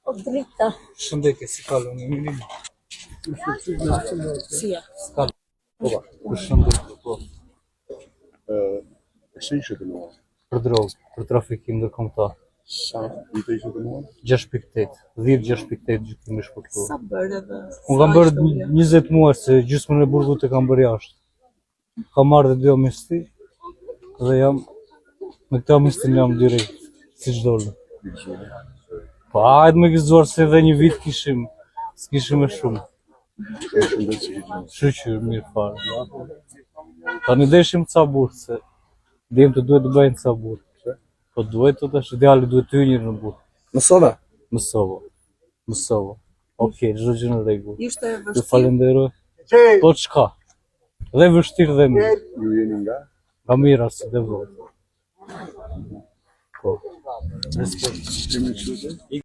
O dritta. Shëndetje, si kaloni, mirë? Si ja. S'ka. Përshëndetje, po. Pse ishe dënuar? Për drogë, për trafikim ndërkombëtar. Sa vite ishe dënuar? 6.8, 10-6.8 gjykimi shpëtuar. Sa bërë dhe... Unë kam bërë 20 muaj se gjysmën e burgut e kam bërë jashtë. Kam marrë dhe 2 amnesti dhe jam me këtë amnestin jam direkt, si ç'dolë. Po hajde me gëzuar se edhe një vit kishim, s'kishim e shumë. Shqyr, mirë fare. Tani deshim ca burë, se djemë të duhet të bëjnë ca burë. Po duhet të tash ideali duhet të hynjë në burë. Mësove? Mësova. Okej, çdo gjë në rregull. Ishte Ju vështirë. falenderoj. Po çka? Dhe vështirë dhe mirë. Ju jeni nga? Nga mira si dhe vërë. Po. Kemi qëtë?